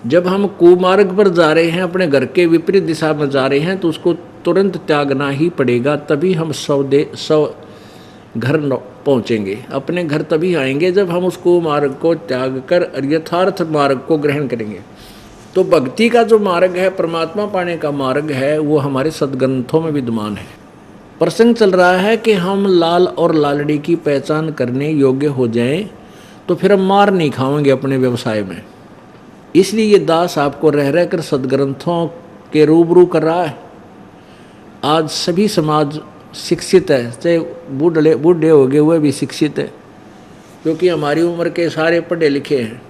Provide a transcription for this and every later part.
जब हम कुमार्ग पर जा रहे हैं, अपने घर के विपरीत दिशा में जा रहे हैं, तो उसको तुरंत त्यागना ही पड़ेगा, तभी हम सौ घर पहुँचेंगे। अपने घर तभी आएंगे जब हम उस कुमार्ग को त्याग कर यथार्थ मार्ग को ग्रहण करेंगे। तो भक्ति का जो मार्ग है, परमात्मा पाने का मार्ग है, वो हमारे सदग्रंथों में विद्यमान है। प्रसंग चल रहा है कि हम लाल और लालड़ी की पहचान करने योग्य हो जाएं, तो फिर हम मार नहीं खाएंगे अपने व्यवसाय में। इसलिए ये दास आपको रह रह कर सदग्रंथों के रूबरू कर रहा है। आज सभी समाज शिक्षित है, चाहे बूढ़े हो गए हुए भी शिक्षित है, क्योंकि हमारी उम्र के सारे पढ़े लिखे हैं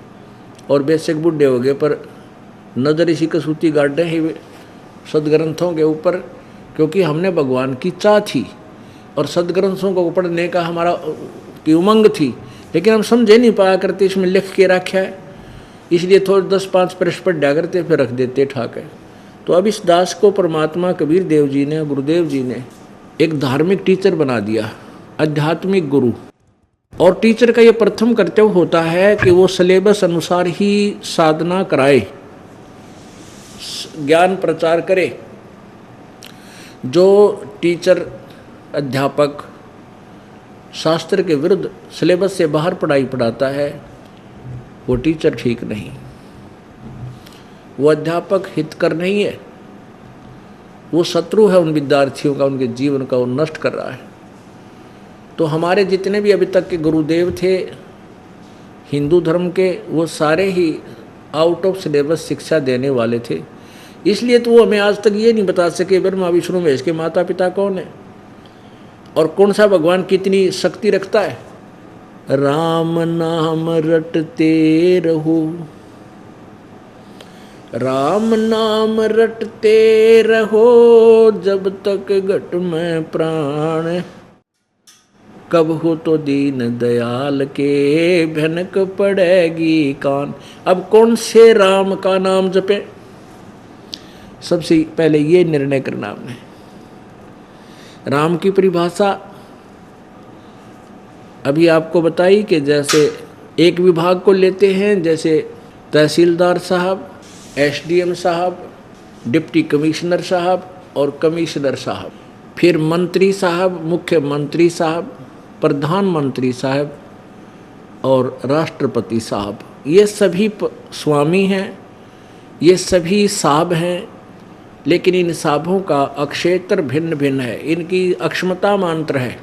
और बेशक बूढ़े हो गए, पर नज़र इसी कसूती गाड़े ही सदग्रंथों के ऊपर, क्योंकि हमने भगवान की चाह थी और सदग्रंथों को पढ़ने का हमारा की उमंग थी, लेकिन हम समझे नहीं पाया करते इसमें लिख के रखा है, इसलिए थोड़े 10-5 प्रश्न पढ़ दिया करते, फिर रख देते ठाक है। तो अब इस दास को परमात्मा कबीर देव जी ने, गुरुदेव जी ने एक धार्मिक टीचर बना दिया, आध्यात्मिक गुरु। और टीचर का ये प्रथम कर्तव्य होता है कि वो सिलेबस अनुसार ही साधना कराए, ज्ञान प्रचार करे। जो टीचर अध्यापक शास्त्र के विरुद्ध सिलेबस से बाहर पढ़ाई पढ़ाता है, वो टीचर ठीक नहीं, वो अध्यापक हितकर नहीं है, वो शत्रु है उन विद्यार्थियों का, उनके जीवन का वो नष्ट कर रहा है। तो हमारे जितने भी अभी तक के गुरुदेव थे हिंदू धर्म के, वो सारे ही आउट ऑफ सिलेबस शिक्षा देने वाले थे। इसलिए तो वो हमें आज तक ये नहीं बता सके ब्रह्मा विष्णु महेश के माता पिता कौन है और कौन सा भगवान कितनी शक्ति रखता है। राम नाम रटते रहो, राम नाम रटते रहो, जब तक घट में प्राण, कब हो तो दीन दयाल के भनक पड़ेगी कान। अब कौन से राम का नाम जपे, सबसे पहले ये निर्णय करना हमने। राम की परिभाषा अभी आपको बताई कि जैसे एक विभाग को लेते हैं, जैसे तहसीलदार साहब, एसडीएम साहब, डिप्टी कमिश्नर साहब और कमिश्नर साहब, फिर मंत्री साहब, मुख्यमंत्री साहब, प्रधानमंत्री साहब और राष्ट्रपति साहब। ये सभी स्वामी हैं, ये सभी साहब हैं, लेकिन इन साहबों का अक्षेत्र भिन्न भिन्न है, इनकी अक्षमता मात्र है।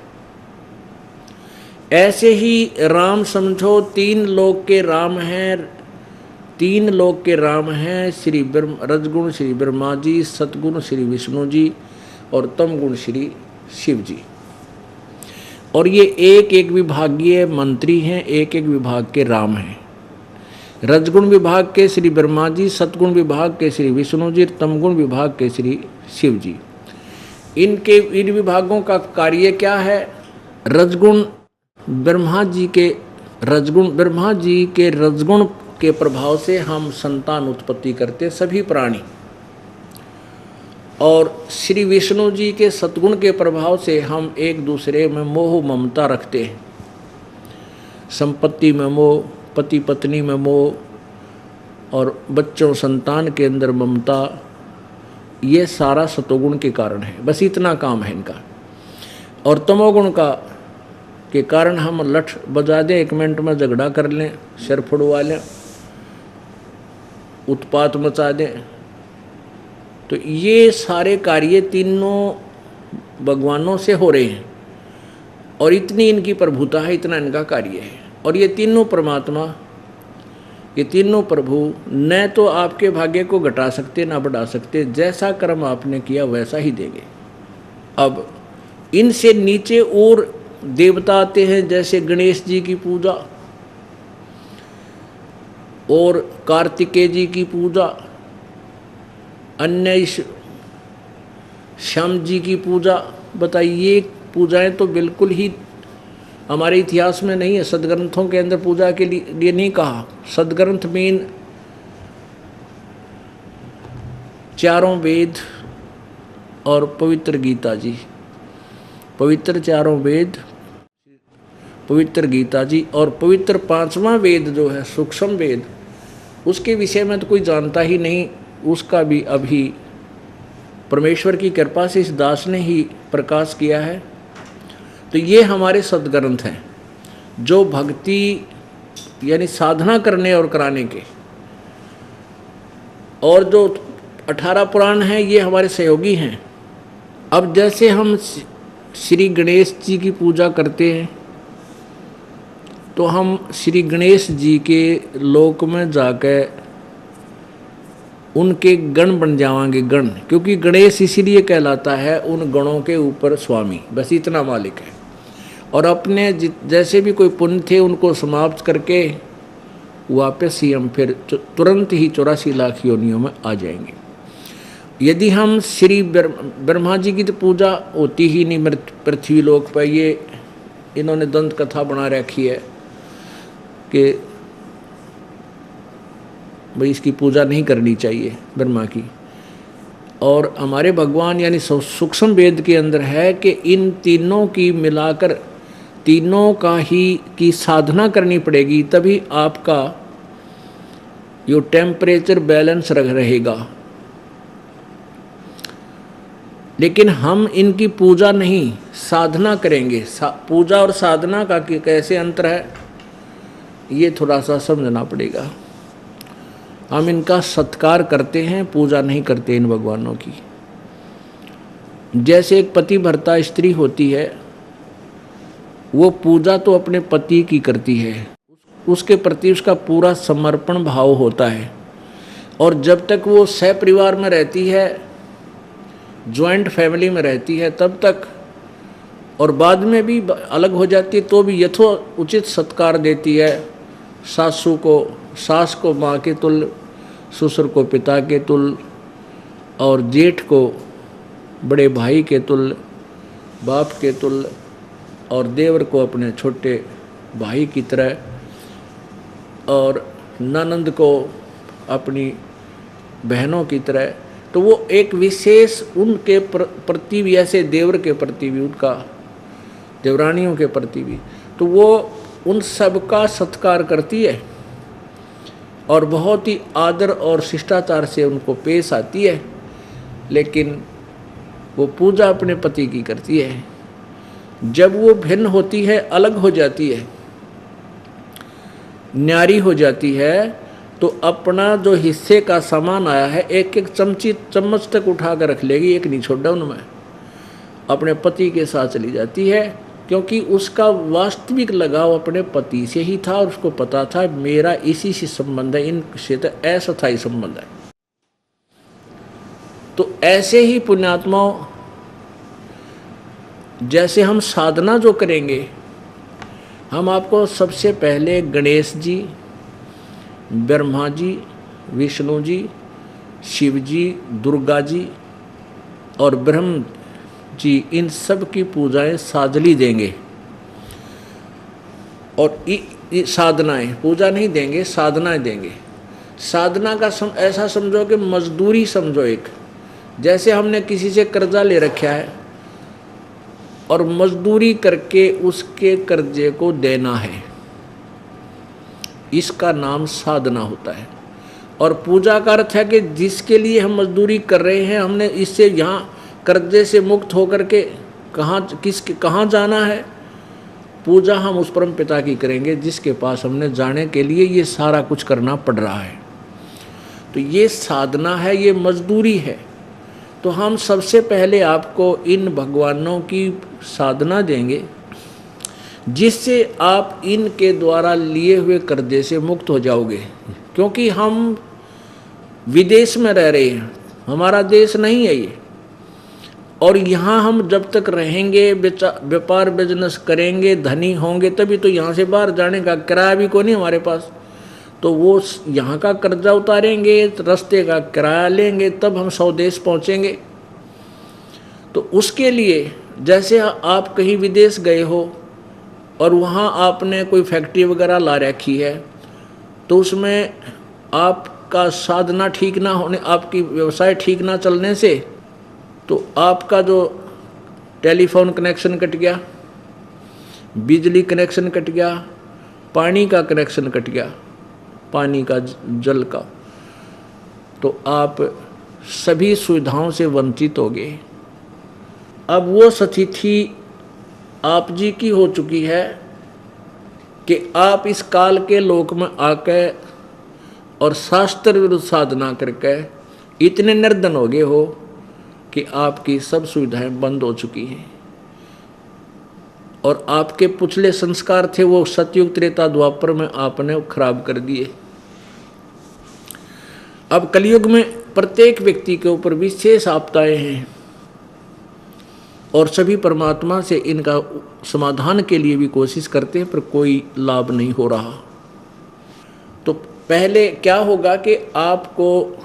ऐसे ही राम समझो तीन लोक के राम हैं, तीन लोक के राम हैं, श्री रजगुण श्री ब्रह्मा जी, सतगुण श्री विष्णु जी और तमगुण श्री शिव जी। और ये एक एक विभागीय मंत्री हैं, एक एक विभाग के राम हैं। रजगुण विभाग के श्री ब्रह्मा जी, सतगुण विभाग के श्री विष्णु जी, तमगुण विभाग के श्री शिव जी। इन विभागों का कार्य क्या है। रजगुण ब्रह्मा जी के रजगुण के प्रभाव से हम संतान उत्पत्ति करते सभी प्राणी, और श्री विष्णु जी के सतगुण के प्रभाव से हम एक दूसरे में मोह ममता रखते हैं। संपत्ति में मोह, पति पत्नी में मोह और बच्चों संतान के अंदर ममता, ये सारा सतोगुण के कारण है। बस इतना काम है इनका। और तमोगुण का के कारण हम लठ बजा दें, 1 मिनट में झगड़ा कर लें, सिर फुड़वा लें, उत्पात मचा दें। तो ये सारे कार्य तीनों भगवानों से हो रहे हैं और इतनी इनकी प्रभुता है, इतना इनका कार्य है। और ये तीनों परमात्मा, ये तीनों प्रभु न तो आपके भाग्य को घटा सकते ना बढ़ा सकते, जैसा कर्म आपने किया वैसा ही देंगे। अब इनसे नीचे और देवता आते हैं, जैसे गणेश जी की पूजा और कार्तिकेय जी की पूजा, अन्य श्याम जी की पूजा। बताइए, ये पूजाएं तो बिल्कुल ही हमारे इतिहास में नहीं है, सदग्रंथों के अंदर पूजा के लिए नहीं कहा। सदग्रंथ मीन चारों वेद और पवित्र गीता जी, पवित्र चारों वेद, पवित्र गीता जी और पवित्र 5वां वेद जो है सूक्ष्म वेद, उसके विषय में तो कोई जानता ही नहीं, उसका भी अभी परमेश्वर की कृपा से इस दास ने ही प्रकाश किया है। तो ये हमारे सद्ग्रंथ हैं जो भक्ति यानी साधना करने और कराने के, और जो 18 पुराण हैं ये हमारे सहयोगी हैं। अब जैसे हम श्री गणेश जी की पूजा करते हैं तो हम श्री गणेश जी के लोक में जाकर उनके गण बन जावांगे, गण, क्योंकि गणेश इसीलिए कहलाता है उन गणों के ऊपर स्वामी, बस इतना मालिक है। और अपने जैसे भी कोई पुण्य थे उनको समाप्त करके वापस ही हम फिर तुरंत ही 84 लाख योनियों में आ जाएंगे। यदि हम श्री ब्रह्मा जी की तो पूजा होती ही नहीं पृथ्वी लोक पर, ये इन्होंने दंत कथा बना रखी है कि भाई इसकी पूजा नहीं करनी चाहिए ब्रह्मा की। और हमारे भगवान यानी सूक्ष्म वेद के अंदर है कि इन तीनों की मिलाकर तीनों का ही की साधना करनी पड़ेगी, तभी आपका यो टेम्परेचर बैलेंस रहेगा। लेकिन हम इनकी पूजा नहीं साधना करेंगे। पूजा और साधना का कैसे अंतर है ये थोड़ा सा समझना पड़ेगा। हम इनका सत्कार करते हैं, पूजा नहीं करते इन भगवानों की। जैसे एक पति भर्ता स्त्री होती है, वो पूजा तो अपने पति की करती है, उसके प्रति उसका पूरा समर्पण भाव होता है। और जब तक वो सहपरिवार में रहती है, जॉइंट फैमिली में रहती है तब तक, और बाद में भी अलग हो जाती है तो भी यथोचित सत्कार देती है। सासू को सास को माँ के तुल्य, ससुर को पिता के तुल्य, और जेठ को बड़े भाई के तुल्य, बाप के तुल्य, और देवर को अपने छोटे भाई की तरह, और ननंद को अपनी बहनों की तरह। तो वो एक विशेष उनके प्रति भी, ऐसे देवर के प्रति भी, उनका देवरानियों के प्रति भी, तो वो उन सब का सत्कार करती है और बहुत ही आदर और शिष्टाचार से उनको पेश आती है। लेकिन वो पूजा अपने पति की करती है। जब वो भिन्न होती है, अलग हो जाती है, न्यारी हो जाती है, तो अपना जो हिस्से का सामान आया है एक एक चम्मच तक उठा कर रख लेगी, एक नहीं छोड़ा उनमें, अपने पति के साथ चली जाती है। क्योंकि उसका वास्तविक लगाव अपने पति से ही था और उसको पता था मेरा इसी से संबंध है, इनसे तो अस्थायी संबंध है। तो ऐसे ही पुण्यात्माओं, जैसे हम साधना जो करेंगे, हम आपको सबसे पहले गणेश जी, ब्रह्मा जी, विष्णु जी, शिव जी, दुर्गा जी और ब्रह्म जी, इन सब की पूजाएं साजली देंगे। और साधनाएं, पूजा नहीं देंगे, साधनाएं देंगे। साधना का ऐसा समझो कि मजदूरी समझो। एक जैसे हमने किसी से कर्जा ले रखा है और मजदूरी करके उसके कर्जे को देना है, इसका नाम साधना होता है। और पूजा का अर्थ है कि जिसके लिए हम मजदूरी कर रहे हैं, हमने इससे यहाँ कर्जे से मुक्त होकर के कहाँ जाना है। पूजा हम उस परम पिता की करेंगे जिसके पास हमने जाने के लिए ये सारा कुछ करना पड़ रहा है। तो ये साधना है, ये मजदूरी है। तो हम सबसे पहले आपको इन भगवानों की साधना देंगे जिससे आप इनके द्वारा लिए हुए कर्जे से मुक्त हो जाओगे। क्योंकि हम विदेश में रह रहे हैं, हमारा देश नहीं है ये, और यहाँ हम जब तक रहेंगे, व्यापार बिजनेस करेंगे, धनी होंगे, तभी तो यहाँ से बाहर जाने का किराया भी कोई नहीं हमारे पास। तो वो यहाँ का कर्जा उतारेंगे, रास्ते का किराया लेंगे, तब हम स्वदेश पहुँचेंगे। तो उसके लिए जैसे आप कहीं विदेश गए हो और वहाँ आपने कोई फैक्ट्री वगैरह ला रखी है, तो उसमें आपका साधना ठीक ना होने, आपकी व्यवसाय ठीक ना चलने से, तो आपका जो टेलीफोन कनेक्शन कट गया, बिजली कनेक्शन कट गया, पानी का कनेक्शन कट गया, पानी का, जल का, तो आप सभी सुविधाओं से वंचित हो गए। अब वो स्थिति आप जी की हो चुकी है कि आप इस काल के लोक में आके और शास्त्र विरुद्ध साधना करके इतने निर्धन हो गए हो कि आपकी सब सुविधाएं बंद हो चुकी हैं, और आपके पिछले संस्कार थे वो सतयुग त्रेता द्वापर में आपने खराब कर दिए। अब कलयुग में प्रत्येक व्यक्ति के ऊपर विशेष आपदाएं हैं, और सभी परमात्मा से इनका समाधान के लिए भी कोशिश करते हैं, पर कोई लाभ नहीं हो रहा। तो पहले क्या होगा कि आपको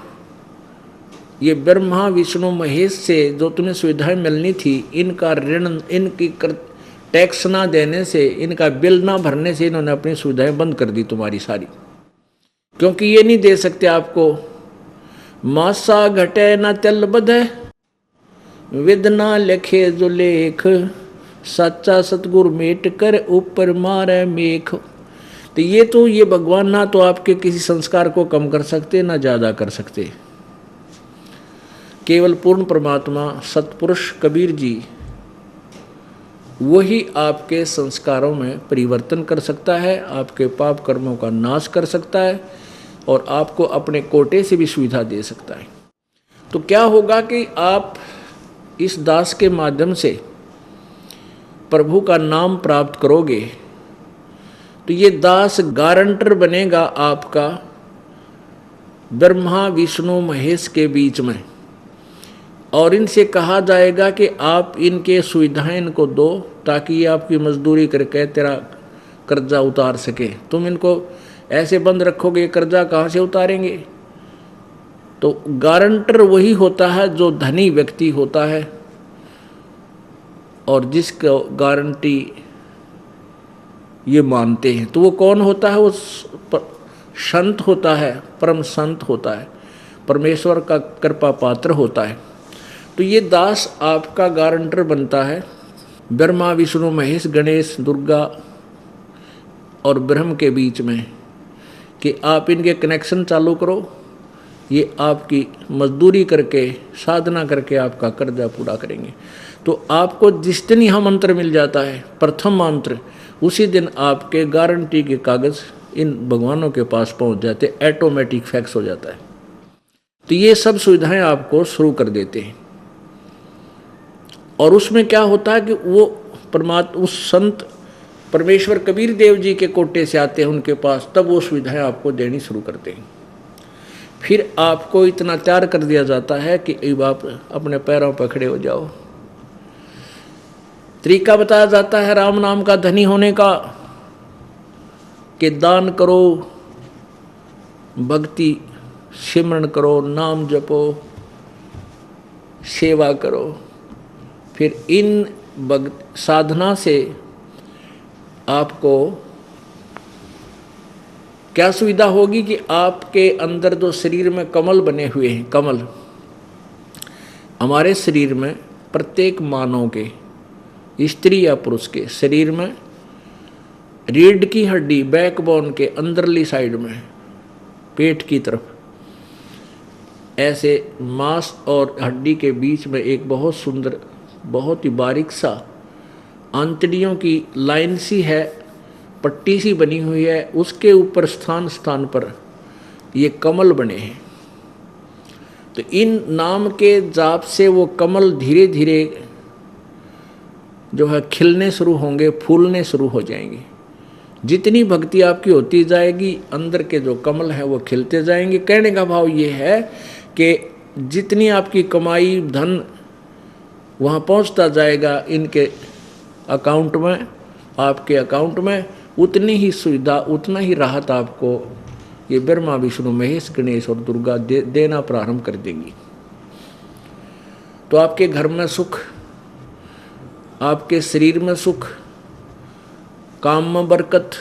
ये ब्रह्मा विष्णु महेश से जो तुम्हें सुविधाएं मिलनी थी, इनका ऋण, इनकी टैक्स ना देने से, इनका बिल ना भरने से इन्होंने अपनी सुविधाएं बंद कर दी तुम्हारी सारी, क्योंकि ये नहीं दे सकते आपको। मासा घटे न तिल बधे, विदना लिखे जो लेख, सच्चा सतगुरु मेट कर ऊपर मारे मेख। तो ये भगवान ना तो आपके किसी संस्कार को कम कर सकते ना ज्यादा कर सकते। केवल पूर्ण परमात्मा सतपुरुष कबीर जी वही आपके संस्कारों में परिवर्तन कर सकता है, आपके पाप कर्मों का नाश कर सकता है, और आपको अपने कोटे से भी सुविधा दे सकता है। तो क्या होगा कि आप इस दास के माध्यम से प्रभु का नाम प्राप्त करोगे, तो ये दास गारंटर बनेगा आपका ब्रह्मा विष्णु महेश के बीच में, और इनसे कहा जाएगा कि आप इनके सुविधाएं इनको दो, ताकि ये आपकी मजदूरी करके तेरा कर्जा उतार सके। तुम इनको ऐसे बंद रखोगे, कर्जा कहाँ से उतारेंगे? तो गारंटर वही होता है जो धनी व्यक्ति होता है, और जिसको गारंटी ये मानते हैं। तो वो कौन होता है? वो संत होता है, परम संत होता है, परमेश्वर का कृपा पात्र होता है। तो ये दास आपका गारंटर बनता है ब्रह्मा विष्णु महेश गणेश दुर्गा और ब्रह्म के बीच में, कि आप इनके कनेक्शन चालू करो, ये आपकी मजदूरी करके साधना करके आपका कर्जा पूरा करेंगे। तो आपको जिस दिन यह मंत्र मिल जाता है, प्रथम मंत्र, उसी दिन आपके गारंटी के कागज इन भगवानों के पास पहुंच जाते, ऑटोमेटिक फैक्स हो जाता है। तो ये सब सुविधाएं आपको शुरू कर देते हैं। और उसमें क्या होता है कि वो परमात्मा उस संत परमेश्वर कबीर देव जी के कोटे से आते हैं उनके पास, तब वो सुविधाएं आपको देनी शुरू करते हैं। फिर आपको इतना तैयार कर दिया जाता है कि अब आप अपने पैरों पर खड़े हो जाओ। तरीका बताया जाता है राम नाम का धनी होने का, कि दान करो, भक्ति सिमरन करो, नाम जपो, सेवा करो। फिर इन साधना से आपको क्या सुविधा होगी कि आपके अंदर जो शरीर में कमल बने हुए हैं, कमल हमारे शरीर में प्रत्येक मानव के, स्त्री या पुरुष के शरीर में रीढ़ की हड्डी, बैकबोन के अंदरली साइड में, पेट की तरफ, ऐसे मांस और हड्डी के बीच में एक बहुत सुंदर, बहुत ही बारीक सा आंतड़ियों की लाइन सी है, पट्टी सी बनी हुई है, उसके ऊपर स्थान स्थान पर ये कमल बने हैं। तो इन नाम के जाप से वो कमल धीरे धीरे जो है खिलने शुरू होंगे, फूलने शुरू हो जाएंगे। जितनी भक्ति आपकी होती जाएगी, अंदर के जो कमल हैं वो खिलते जाएंगे। कहने का भाव ये है कि जितनी आपकी कमाई धन वहाँ पहुँचता जाएगा इनके अकाउंट में, आपके अकाउंट में, उतनी ही सुविधा, उतना ही राहत आपको ये ब्रह्मा विष्णु महेश गणेश और दुर्गा देना प्रारंभ कर देंगी। तो आपके घर में सुख, आपके शरीर में सुख, काम में बरकत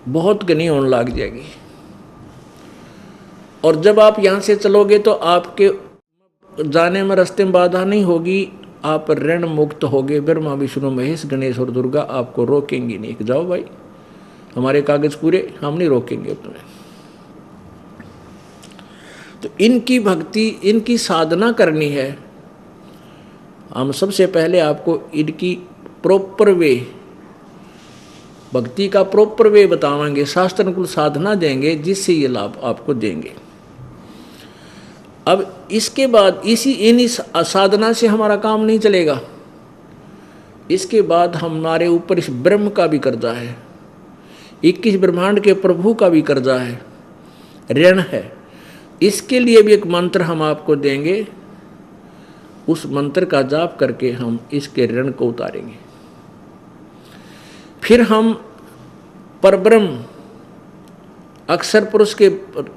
बहुत घनी होने लग जाएगी। और जब आप यहाँ से चलोगे तो आपके जाने में रास्ते में बाधा नहीं होगी, आप ऋण मुक्त होगे। ब्रह्मा विष्णु महेश गणेश और दुर्गा आपको रोकेंगी नहीं कि जाओ भाई, हमारे कागज पूरे, हम नहीं रोकेंगे तुम्हें। तो इनकी भक्ति, इनकी साधना करनी है। हम सबसे पहले आपको इनकी प्रॉपर वे, भक्ति का प्रॉपर वे बताएंगे, शास्त्र अनुकूल साधना देंगे, जिससे ये लाभ आपको देंगे। अब इसके बाद इन साधना से हमारा काम नहीं चलेगा। इसके बाद हमारे ऊपर इस ब्रह्म का भी कर्जा है, 21 ब्रह्मांड के प्रभु का भी कर्जा है, ऋण है। इसके लिए भी एक मंत्र हम आपको देंगे, उस मंत्र का जाप करके हम इसके ऋण को उतारेंगे। फिर हम परब्रह्म अक्षर पुरुष के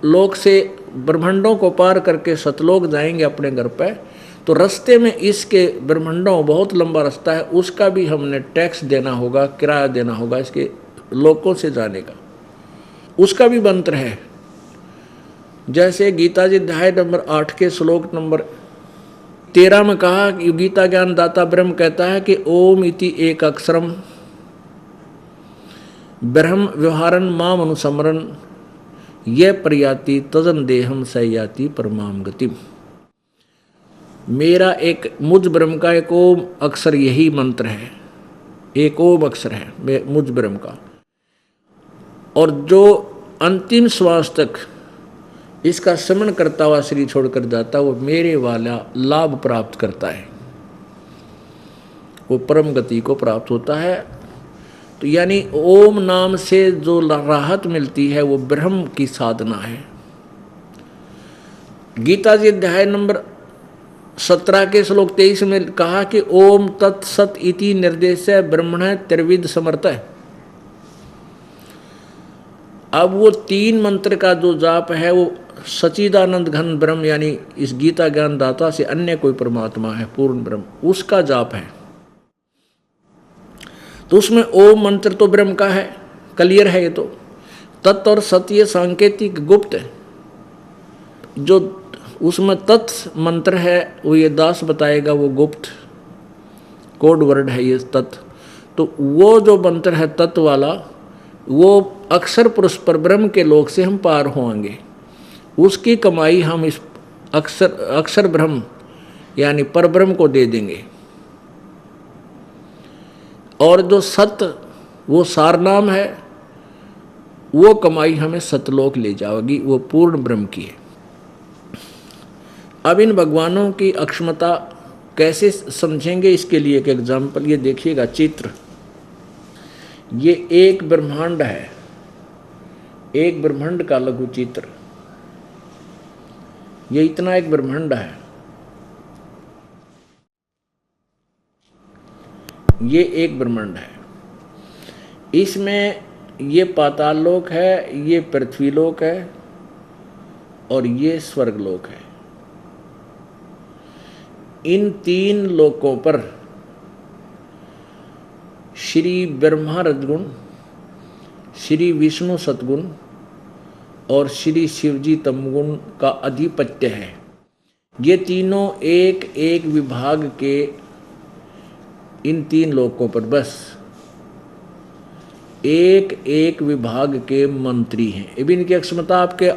लोक से ब्रह्मांडों को पार करके सतलोक जाएंगे अपने घर पे। तो रास्ते में इसके ब्रह्मांडों, बहुत लंबा रास्ता है, उसका भी हमने टैक्स देना होगा, किराया देना होगा इसके लोकों से जाने का, उसका भी मंत्र है। जैसे गीता जी अध्याय नंबर 8 के श्लोक नंबर 13 में कहा कि गीता ज्ञान दाता ब्रह्म कहता है कि ओम इति एक अक्षरम ब्रह्म व्यवहारन माम अनुसमरन ये प्रयाति तजन देहम सयाति परमाम गतिम। मेरा एक मुझ ब्रह्म का एक ओम अक्षर यही मंत्र है, एक ओम अक्षर है मुझ ब्रह्म का, और जो अंतिम श्वास तक इसका स्मरण करता हुआ शरीर छोड़कर जाता, वो मेरे वाला लाभ प्राप्त करता है, वो परम गति को प्राप्त होता है। तो यानी ओम नाम से जो राहत मिलती है वो ब्रह्म की साधना है। गीता जी अध्याय नंबर 17 के श्लोक 23 में कहा कि ओम तत्सत इति निर्देश ब्रह्मण त्रिविध समर्थ है। अब वो 3 मंत्र का जो जाप है वो सच्चिदानंद घन ब्रह्म, यानी इस गीता ज्ञान दाता से अन्य कोई परमात्मा है, पूर्ण ब्रह्म, उसका जाप है। तो उसमें ओम मंत्र तो ब्रह्म का है, क्लियर है ये तो। तत् और सत्य सांकेतिक गुप्त है। जो उसमें तत् मंत्र है वो ये दास बताएगा, वो गुप्त कोड वर्ड है ये तत्। तो वो जो मंत्र है तत्व वाला, वो अक्षर पुरुष पर ब्रह्म के लोक से हम पार होंगे, उसकी कमाई हम इस अक्षर ब्रह्म यानी पर ब्रह्म को दे देंगे। और जो सत्य वो सारनाम है, वो कमाई हमें सतलोक ले जाएगी, वो पूर्ण ब्रह्म की है। अब इन भगवानों की अक्षमता कैसे समझेंगे, इसके लिए एक एग्जाम्पल ये देखिएगा, चित्र। ये एक ब्रह्मांड है, एक ब्रह्मांड का लघु चित्र। ये इतना एक ब्रह्मांड है, ये एक ब्रह्मांड है। इसमें ये पाताल लोक है, ये पृथ्वी लोक है और ये स्वर्ग लोक है। इन 3 लोकों पर श्री ब्रह्मा रजगुण, श्री विष्णु सतगुण और श्री शिवजी तमगुण का अधिपत्य है। ये तीनों एक एक विभाग के इन 3 लोकों पर बस एक एक विभाग के मंत्री हैं। अब इनकी अक्षमता आपके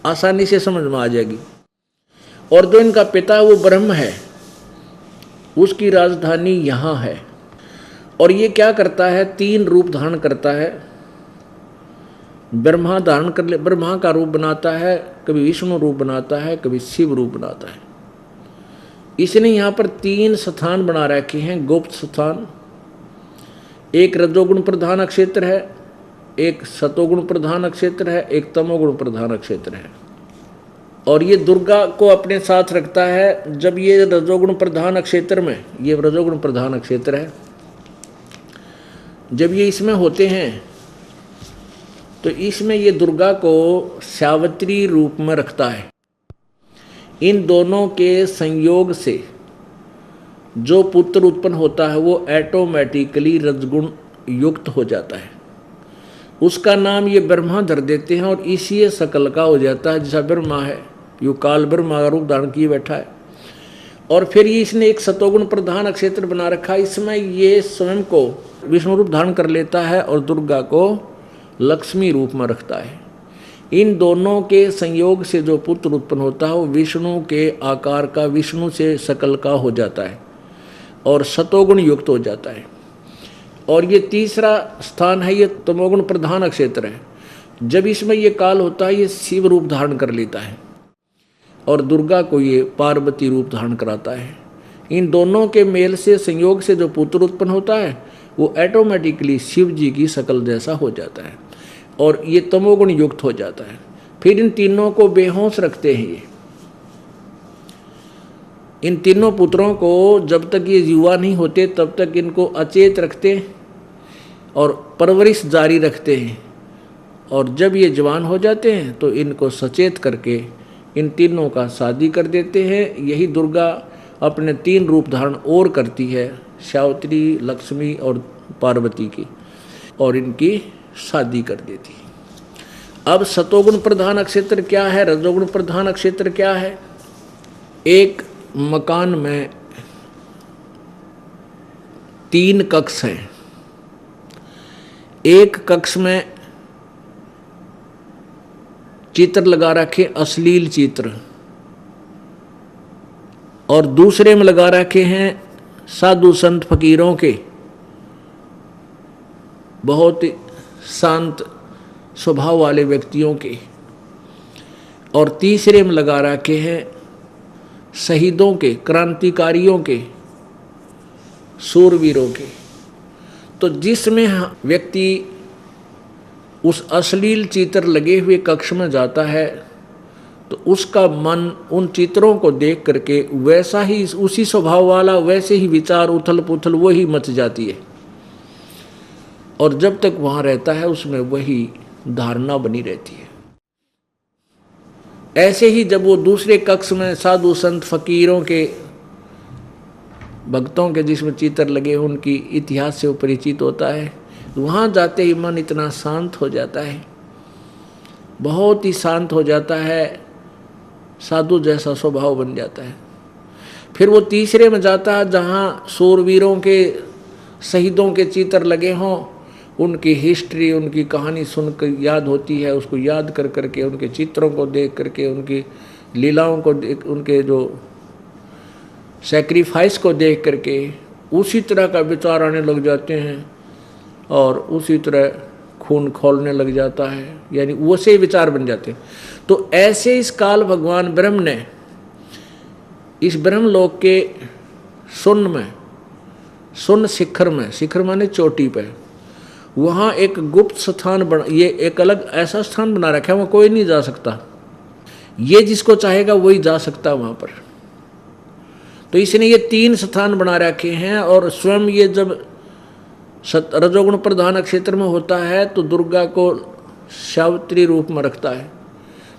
आसानी से समझ में आ जाएगी। और जो इनका पिता है वो ब्रह्म है, उसकी राजधानी यहाँ है। और ये क्या करता है, 3 रूप धारण करता है। ब्रह्मा धारण कर ले, ब्रह्मा का रूप बनाता है, कभी विष्णु रूप बनाता है, कभी शिव रूप बनाता है। इसने यहाँ पर 3 स्थान बना रखे हैं, गुप्त स्थान। एक रजोगुण प्रधान क्षेत्र है, एक सतोगुण प्रधान क्षेत्र है, एक तमोगुण प्रधान क्षेत्र है। और ये दुर्गा को अपने साथ रखता है। जब ये रजोगुण प्रधान क्षेत्र में, ये रजोगुण प्रधान क्षेत्र है, जब ये इसमें होते हैं तो इसमें ये दुर्गा को सावित्री रूप में रखता है। इन दोनों के संयोग से जो पुत्र उत्पन्न होता है वो ऑटोमेटिकली रजगुण युक्त हो जाता है। उसका नाम ये ब्रह्मा धर देते हैं और इसी सकल का हो जाता है। जैसा ब्रह्मा है, यो काल ब्रह्मा का रूप धारण किए बैठा है। और फिर ये इसने एक सतोगुण प्रधान क्षेत्र बना रखा है। इसमें ये स्वयं को विष्णु रूप धारण कर लेता है और दुर्गा को लक्ष्मी रूप में रखता है। इन दोनों के संयोग से जो पुत्र उत्पन्न होता है वो विष्णु के आकार का, विष्णु से शकल का हो जाता है और सतोगुण युक्त हो जाता है। और ये तीसरा स्थान है, ये तमोगुण प्रधान नक्षत्र है। जब इसमें ये काल होता है ये शिव रूप धारण कर लेता है और दुर्गा को ये पार्वती रूप धारण कराता है। इन दोनों के मेल से, संयोग से जो पुत्र उत्पन्न होता है वो ऑटोमेटिकली शिव जी की शकल जैसा हो जाता है और ये तमोगुण युक्त हो जाता है। फिर इन तीनों को बेहोश रखते हैं ये। इन तीनों पुत्रों को जब तक ये युवा नहीं होते तब तक इनको अचेत रखते और परवरिश जारी रखते हैं, और जब ये जवान हो जाते हैं तो इनको सचेत करके इन तीनों का शादी कर देते हैं। यही दुर्गा अपने 3 रूप धारण और करती है, सावित्री, लक्ष्मी और पार्वती की, और इनकी शादी कर देती है। अब सतोगुण प्रधान नक्षत्र क्या है, रजोगुण प्रधान नक्षत्र क्या है? एक मकान में 3 कक्ष हैं। एक कक्ष में चित्र लगा रखे, अश्लील चित्र, और दूसरे में लगा रखे हैं साधु संत फकीरों के, बहुत शांत स्वभाव वाले व्यक्तियों के, और तीसरे में लगा रखे हैं शहीदों के, क्रांतिकारियों के, शूरवीरों के। तो जिसमें व्यक्ति उस अश्लील चित्र लगे हुए कक्ष में जाता है तो उसका मन उन चित्रों को देख करके वैसा ही, उसी स्वभाव वाला, वैसे ही विचार उथल पुथल वही मच जाती है, और जब तक वहाँ रहता है उसमें वही धारणा बनी रहती है। ऐसे ही जब वो दूसरे कक्ष में साधु संत फकीरों के, भक्तों के जिसमें चित्र लगे उनकी इतिहास से वो परिचित होता है, वहाँ जाते ही मन इतना शांत हो जाता है, बहुत ही शांत हो जाता है, साधु जैसा स्वभाव बन जाता है। फिर वो तीसरे में जाता है जहाँ शूरवीरों के, शहीदों के चित्र लगे हों, उनकी हिस्ट्री, उनकी कहानी सुनकर याद होती है, उसको याद कर करके, उनके चित्रों को देख करके, उनकी लीलाओं को देख, उनके जो सैक्रिफाइस को देख करके उसी तरह का विचार आने लग जाते हैं और उसी तरह खून खौलने लग जाता है, यानी वैसे ही विचार बन जाते हैं। तो ऐसे इस काल भगवान ब्रह्म ने इस ब्रह्मलोक के शून्य में, शून्य शिखर में, शिखर माने चोटी पे, वहाँ एक गुप्त स्थान बना, ये एक अलग ऐसा स्थान बना रखा है, वहाँ कोई नहीं जा सकता, ये जिसको चाहेगा वही जा सकता है वहाँ पर। तो इसने ये 3 स्थान बना रखे हैं, और स्वयं ये जब रजोगुण प्रधान नक्षत्र में होता है तो दुर्गा को सावित्री रूप में रखता है।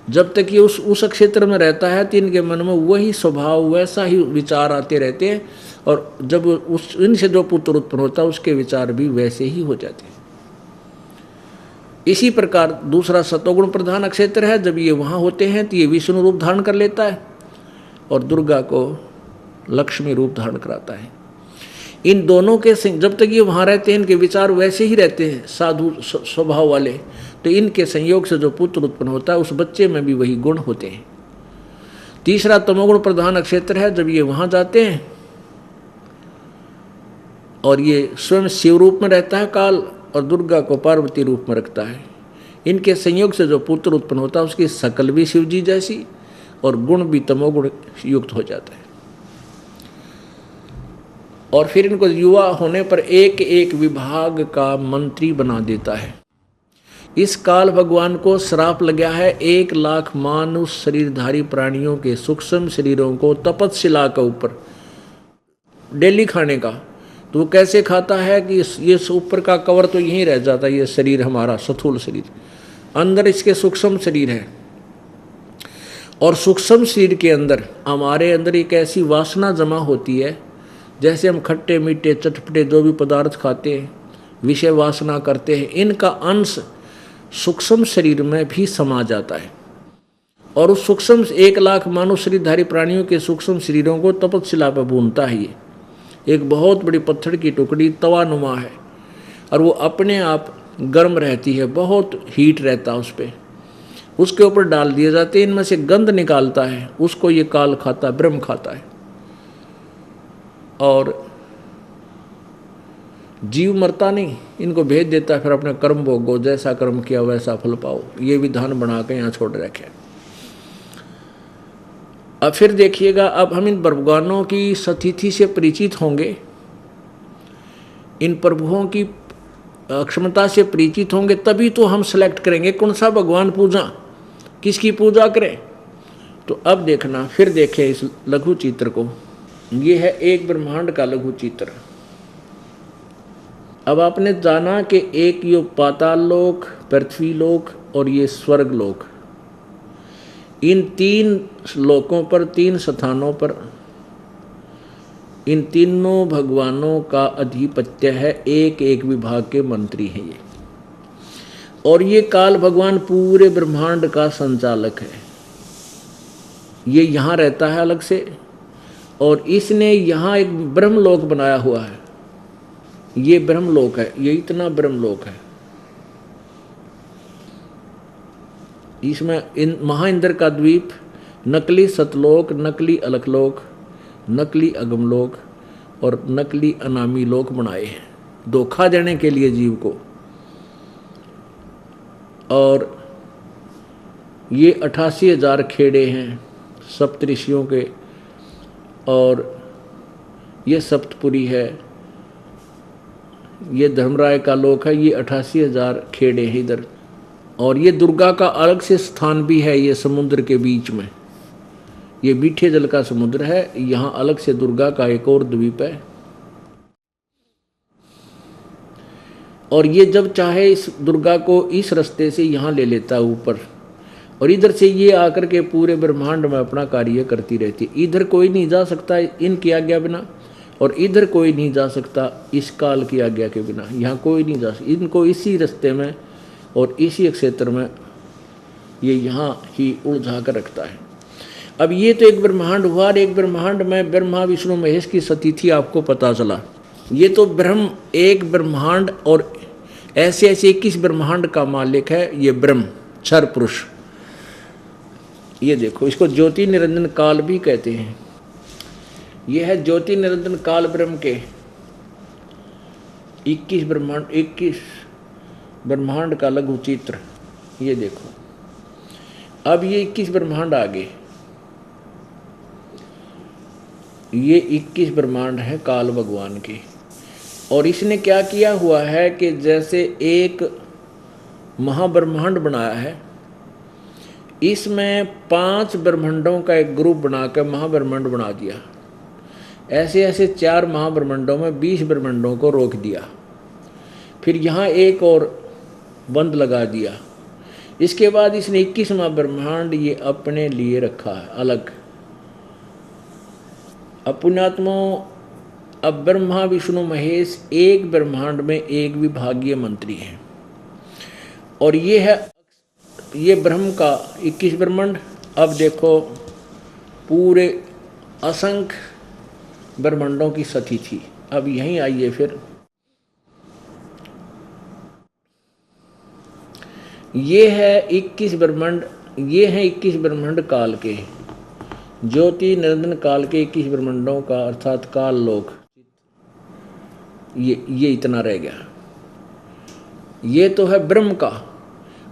जब तक ये उस क्षेत्र में रहता है तो इनके मन में वही स्वभाव, वैसा ही विचार आते रहते हैं, और जब उस इनसे जो पुत्र उत्पन्न होता है उसके विचार भी वैसे ही हो जाते हैं। इसी प्रकार दूसरा सतोगुण प्रधान नक्षत्र है, जब ये वहाँ होते हैं तो ये विष्णु रूप धारण कर लेता है और दुर्गा को लक्ष्मी रूप धारण कराता है। इन दोनों के जब तक ये वहाँ रहते हैं इनके विचार वैसे ही रहते हैं, साधु स्वभाव वाले, तो इनके संयोग से जो पुत्र उत्पन्न होता है उस बच्चे में भी वही गुण होते हैं। तीसरा तमोगुण प्रधान नक्षत्र है, जब ये वहाँ जाते हैं और ये स्वयं शिव रूप में रहता है काल, और दुर्गा को पार्वती रूप में रखता है। इनके संयोग से जो पुत्र उत्पन्न होता है उसकी शकल भी शिव जी जैसी और गुण भी तमोगुण युक्त हो जाता है। और फिर इनको युवा होने पर एक एक विभाग का मंत्री बना देता है। इस काल भगवान को श्राप लगा है 1 लाख मानुष शरीरधारी प्राणियों के सूक्ष्म शरीरों को तपस्या के ऊपर डेली खाने का। तो वो कैसे खाता है कि ये ऊपर का कवर तो यहीं रह जाता है, ये शरीर हमारा स्थूल शरीर, अंदर इसके सूक्ष्म शरीर है, और सूक्ष्म शरीर के अंदर हमारे अंदर एक ऐसी वासना जमा होती है, जैसे हम खट्टे मीठे चटपटे जो भी पदार्थ खाते हैं, विषय वासना करते हैं, इनका अंश सूक्ष्म शरीर में भी समा जाता है। और उस सूक्ष्म 1 लाख मानव शरीरधारी प्राणियों के सूक्ष्म शरीरों को तपस्या पर भूनता है। ये एक बहुत बड़ी पत्थर की टुकड़ी तवा नुमा है, और वो अपने आप गर्म रहती है, बहुत हीट रहता है उस पर, उसके ऊपर डाल दिए जाते हैं, इनमें से गंध निकालता है, उसको ये काल खाता है, ब्रह्म खाता है। और जीव मरता नहीं, इनको भेज देता है, फिर अपने कर्म भोगो, जैसा कर्म किया वैसा फल पाओ, ये विधान बना के यहाँ छोड़ रखे। अब फिर देखिएगा, अब हम इन भगवानों की सतिथि से परिचित होंगे, इन प्रभुओं की क्षमता से परिचित होंगे, तभी तो हम सेलेक्ट करेंगे कौन सा भगवान पूजा, किसकी पूजा करें। तो अब देखना, फिर देखें इस लघु चित्र को। ये है एक ब्रह्मांड का लघु चित्र। अब आपने जाना कि एक ये पाताल लोक, पृथ्वी लोक और ये स्वर्ग लोक, इन तीन लोकों पर, तीन स्थानों पर इन तीनों भगवानों का अधिपत्य है, एक एक विभाग के मंत्री हैं ये। और ये काल भगवान पूरे ब्रह्मांड का संचालक है। ये यहाँ रहता है अलग से, और इसने यहाँ एक ब्रह्मलोक बनाया हुआ है। ये ब्रह्मलोक है, ये इतना ब्रह्मलोक है। इसमें इन महाइंद्र का द्वीप, नकली सतलोक, नकली अलकलोक, नकली अगमलोक और नकली अनामी लोक बनाए हैं, धोखा देने के लिए जीव को। और ये 88,000 खेड़े हैं सप्तऋषियों के, और ये सप्तपुरी है, ये धर्मराय का लोक है, ये 88,000 खेड़े हैं इधर। और ये दुर्गा का अलग से स्थान भी है, ये समुद्र के बीच में, ये मीठे जल का समुद्र है, यहाँ अलग से दुर्गा का एक और द्वीप है। और ये जब चाहे इस दुर्गा को इस रास्ते से यहाँ ले लेता है ऊपर, और इधर से ये आकर के पूरे ब्रह्मांड में अपना कार्य करती रहती है। इधर कोई नहीं जा सकता इनकी आज्ञा बिना, और इधर कोई नहीं जा सकता इस काल की आज्ञा के बिना। यहाँ कोई नहीं जा सकता, इनको इसी रास्ते में और इसी क्षेत्र में ये यहाँ ही उलझा कर रखता है। अब ये तो एक ब्रह्मांड हुआ, और एक ब्रह्मांड में ब्रह्मा विष्णु महेश की सतिथि आपको पता चला। ये तो ब्रह्म एक ब्रह्मांड और ऐसे ऐसे 21 ब्रह्मांड का मालिक है ये ब्रह्म, क्षर पुरुष। ये देखो, इसको ज्योति निरंजन काल भी कहते हैं। ये है ज्योति निरंजन काल ब्रह्म के 21 ब्रह्मांड का लघु चित्र। ये देखो, अब ये 21 ब्रह्मांड आ गए। ये 21 ब्रह्मांड है काल भगवान के। और इसने क्या किया हुआ है कि जैसे एक महाब्रह्मांड बनाया है, इसमें 5 ब्रह्मांडों का एक ग्रुप बनाकर महाब्रह्मांड बना दिया। ऐसे ऐसे 4 महाब्रह्मांडों में 20 ब्रह्मांडों को रोक दिया। फिर यहाँ एक और बंद लगा दिया। इसके बाद इसने 21वां ब्रह्मांड ये अपने लिए रखा है अलग। पुण्यात्मा, अब ब्रह्मा विष्णु महेश एक ब्रह्मांड में एक विभागीय मंत्री हैं। और ये है ये ब्रह्म का 21 ब्रह्मांड। अब देखो, पूरे असंख्य ब्रह्मांडों की सतिथि। अब यहीं आइए, फिर ये है 21 ब्रह्मांड, ये है 21 ब्रह्मांड काल के, ज्योति निरंजन काल के 21 ब्रह्मांडों का, अर्थात काल लोक। ये इतना रह गया। ये तो है ब्रह्म का।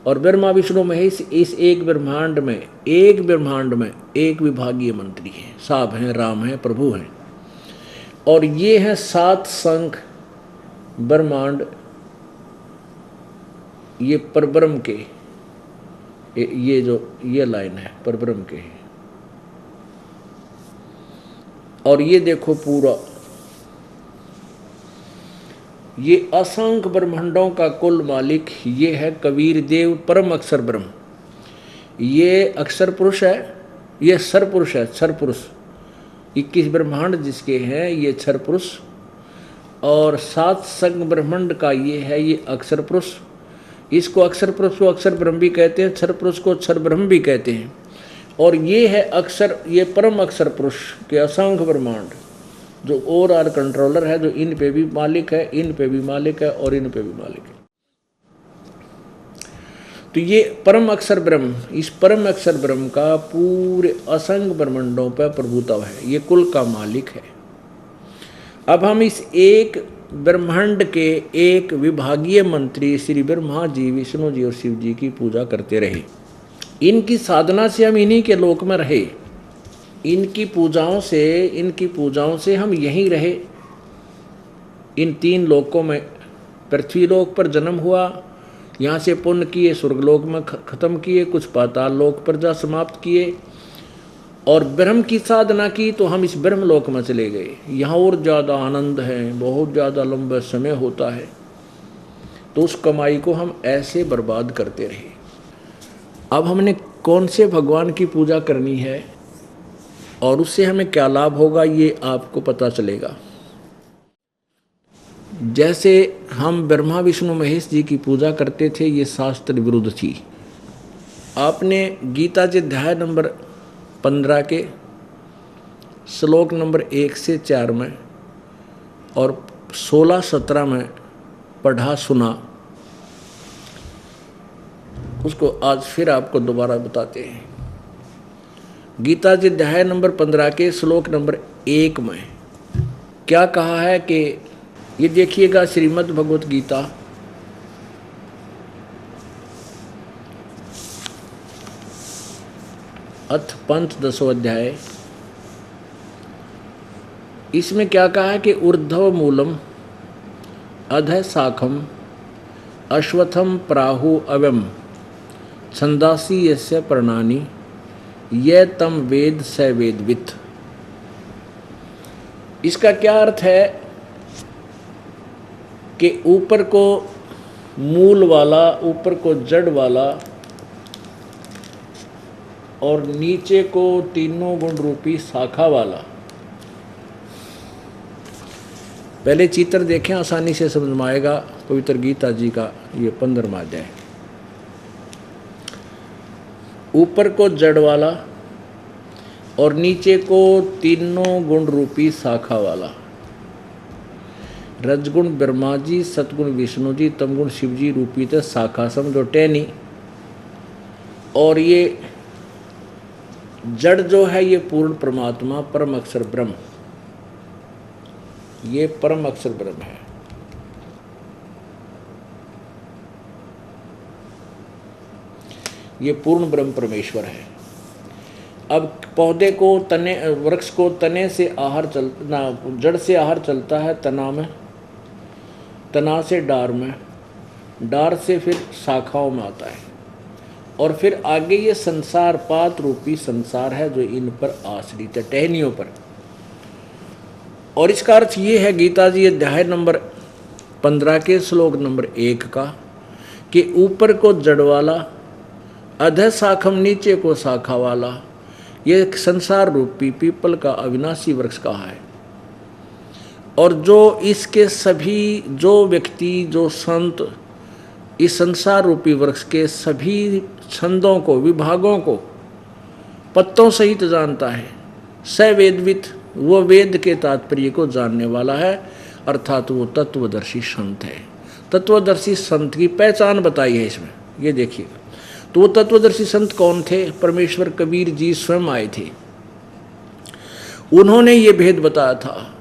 और ब्रह्मा विष्णु महेश इस एक ब्रह्मांड में एक विभागीय मंत्री है, साहब हैं, राम हैं, प्रभु हैं। और ये है 7 संख ब्रह्मांड, ये परब्रह्म के, ये जो ये लाइन है परब्रह्म के। और ये देखो पूरा, ये असंख्य ब्रह्मांडों का कुल मालिक ये है कबीर देव, परम अक्षर ब्रह्म। ये अक्षर पुरुष है, ये क्षर पुरुष है, क्षर पुरुष। 21 ब्रह्मांड जिसके हैं ये क्षर पुरुष, और 7 संग ब्रह्मांड का ये है ये अक्षर पुरुष। इसको अक्षर पुरुष को अक्षर ब्रह्म भी कहते हैं, क्षर पुरुष को क्षर ब्रह्म भी कहते हैं। और ये है अक्षर, ये परम अक्षर पुरुष के असंख्य ब्रह्मांड, जो ओवरऑल कंट्रोलर है, जो इन पे भी मालिक है, इन पे भी मालिक है और इन पे भी मालिक है। तो ये परम अक्षर ब्रह्म, इस परम अक्षर ब्रह्म का पूरे असंख्य ब्रह्मांडों पर प्रभुत्व है, ये कुल का मालिक है। अब हम इस एक ब्रह्मांड के एक विभागीय मंत्री श्री ब्रह्मा जी, विष्णु जी और शिव जी की पूजा करते रहे। इनकी साधना से हम इन्हीं के लोक में रहे, इनकी पूजाओं से हम यहीं रहे। इन तीन लोकों में पृथ्वी लोक पर जन्म हुआ, यहाँ से पुण्य किए, स्वर्गलोक में खत्म किए, कुछ पाताल लोक पर जा समाप्त किए, और ब्रह्म की साधना की तो हम इस ब्रह्म लोक में चले गए। यहाँ और ज़्यादा आनंद है, बहुत ज़्यादा लंबा समय होता है, तो उस कमाई को हम ऐसे बर्बाद करते रहे। अब हमने कौन से भगवान की पूजा करनी है और उससे हमें क्या लाभ होगा, ये आपको पता चलेगा। जैसे हम ब्रह्मा विष्णु महेश जी की पूजा करते थे, ये शास्त्र विरुद्ध थी। आपने गीता जी अध्याय नंबर 15 के श्लोक नंबर 1 से 4 में और 16-17 में पढ़ा सुना, उसको आज फिर आपको दोबारा बताते हैं। गीता जी अध्याय नंबर 15 के श्लोक नंबर 1 में क्या कहा है कि ये देखिएगा, श्रीमद् भगवत गीता अथ पंचदशो अध्याय, इसमें क्या कहा है कि ऊर्ध्व मूलम अधः शाखम अश्वत्थम प्राहु अव्यम छंदासी यस्य पर्णानि ये तम वेद स वेदवित्। इसका क्या अर्थ है कि ऊपर को मूल वाला, ऊपर को जड़ वाला और नीचे को तीनों गुण रूपी शाखा वाला। पहले चित्र देखें, आसानी से समझ में आएगा। पवित्र गीता जी का ये 15वां अध्याय। ऊपर को जड़ वाला और नीचे को तीनों गुण रूपी शाखा वाला। रजगुण ब्रह्मा जी, सतगुण विष्णु जी, तमगुण शिव जी रूपी तो शाखा समझो टहनी, और ये जड़ जो है ये पूर्ण परमात्मा परम अक्षर ब्रह्म, ये परम अक्षर ब्रह्म है। ये पूर्ण ब्रह्म परमेश्वर है। अब पौधे को तने, वृक्ष को तने से आहार जड़ से आहार चलता है तना में, तना से डार में, डार से फिर शाखाओं में आता है, और फिर आगे ये संसार पात रूपी संसार है जो इन पर आश्रित है, टहनियों पर। और इसका अर्थ ये है गीता जी अध्याय नंबर 15 के श्लोक नंबर 1 का कि ऊपर को जड़ वाला, अधः शाखम नीचे को शाखा वाला, ये संसार रूपी पीपल का अविनाशी वृक्ष कहा है। और जो इसके सभी, जो व्यक्ति, जो संत इस संसार रूपी वृक्ष के सभी छंदों को, विभागों को पत्तों सहित जानता है, स वेदवित्, वो वेद के तात्पर्य को जानने वाला है, अर्थात वो तत्वदर्शी संत है। तत्वदर्शी संत की पहचान बताई है इसमें, ये देखिए। तो वो तत्वदर्शी संत कौन थे? परमेश्वर कबीर जी स्वयं आए थे, उन्होंने ये भेद बताया था।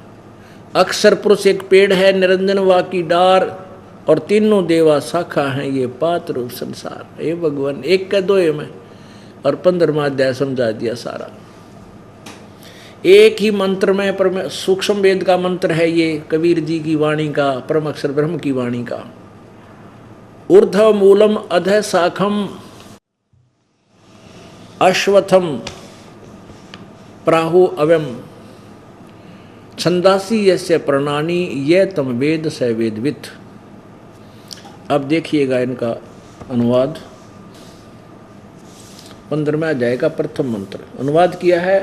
अक्षर पुरुष एक पेड़ है, निरंजन वा की डार, और तीनों देवा शाखा हैं, ये पात रूप संसार। हे भगवान, एक का दो में, और 15वां अध्याय समझा दिया सारा। एक ही मंत्र में सूक्ष्म वेद का मंत्र है ये, कबीर जी की वाणी का, परम अक्षर ब्रह्म की वाणी का। ऊर्ध्व मूलम अधः शाखम अश्वत्थम प्राहु अव्यम छंदासी यस्य पर्णानि ये तम वेद स वेदवित्। अब देखिएगा इनका अनुवाद। 15वें अध्याय का प्रथम मंत्र अनुवाद किया है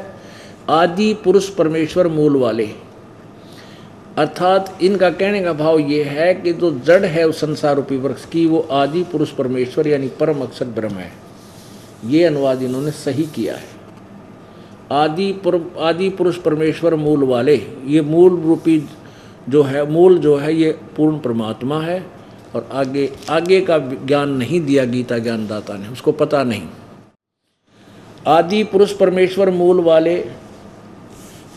आदि पुरुष परमेश्वर मूल वाले। अर्थात इनका कहने का भाव ये है कि जो जड़ है उस संसार रूपी वृक्ष की, वो आदि पुरुष परमेश्वर यानी परम अक्षर ब्रह्म है। ये अनुवाद इन्होंने सही किया है। आदि पुरुष परमेश्वर मूल वाले, ये मूल रूपी जो है, मूल जो है ये पूर्ण परमात्मा है, और आगे आगे का ज्ञान नहीं दिया गीता ज्ञानदाता ने, उसको पता नहीं। आदि पुरुष परमेश्वर मूल वाले,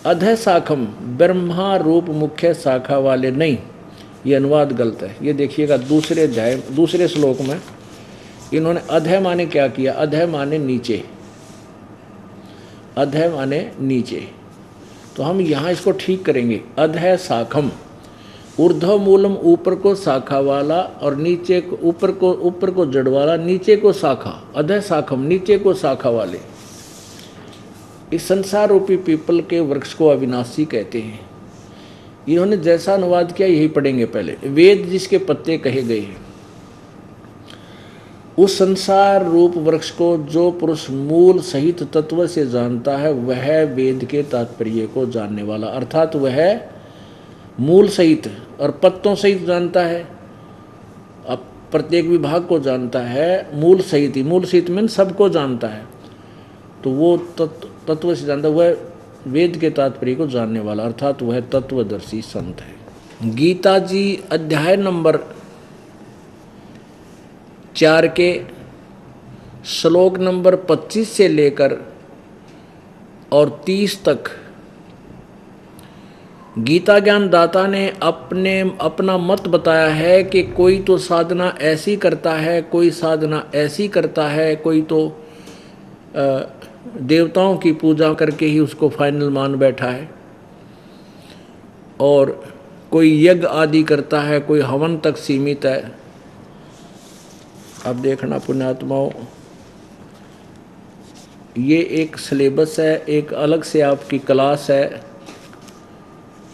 अधः शाखम ब्रह्मा रूप मुख्य शाखा वाले नहीं, ये अनुवाद गलत है। ये देखिएगा दूसरे अध्याय दूसरे श्लोक में इन्होंने अधः माने क्या किया, अधः माने नीचे, अधः माने नीचे। तो हम यहाँ इसको ठीक करेंगे, अधः शाखम ऊर्ध्व मूलम ऊपर को शाखा वाला और नीचे को ऊपर को जड़ वाला, नीचे को शाखा, अधः शाखम नीचे को शाखा वाले। इस संसार रूपी पीपल के वृक्ष को अविनाशी कहते हैं। इन्होंने जैसा अनुवाद किया यही पढ़ेंगे पहले। वेद जिसके पत्ते कहे गए हैं, उस संसार रूप वृक्ष को जो पुरुष मूल सहित तत्व से जानता है वह वेद के तात्पर्य को जानने वाला, अर्थात वह मूल सहित और पत्तों सहित जानता है, अब प्रत्येक विभाग को जानता है, मूल सहित ही, मूल सहित में सबको जानता है, तो वो तत्व से जानता, वह वेद के तात्पर्य को जानने वाला, अर्थात वह तत्वदर्शी संत है। गीता जी अध्याय नंबर 4 के श्लोक नंबर 25 से लेकर और 30 तक गीता ज्ञान दाता ने अपना मत बताया है कि कोई तो साधना ऐसी करता है, कोई साधना ऐसी करता है, कोई तो देवताओं की पूजा करके ही उसको फाइनल मान बैठा है, और कोई यज्ञ आदि करता है, कोई हवन तक सीमित है। अब देखना पुण्यात्माओं, ये एक सिलेबस है, एक अलग से आपकी क्लास है।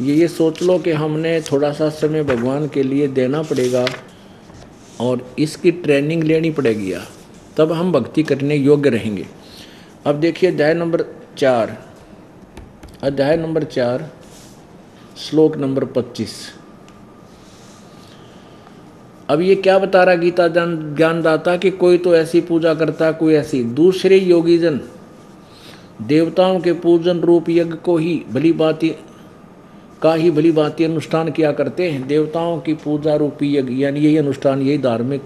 ये सोच लो कि हमने थोड़ा सा समय भगवान के लिए देना पड़ेगा और इसकी ट्रेनिंग लेनी पड़ेगी, तब हम भक्ति करने योग्य रहेंगे। अब देखिए अध्याय नंबर 4 श्लोक नंबर 25। अब ये क्या बता रहा गीता ज्ञानदाता कि कोई तो ऐसी पूजा करता है, कोई ऐसी। दूसरे योगीजन देवताओं के पूजन रूप यज्ञ को ही भली भांति अनुष्ठान किया करते हैं। देवताओं की पूजा रूपी यज्ञ, यानी यही अनुष्ठान, यही धार्मिक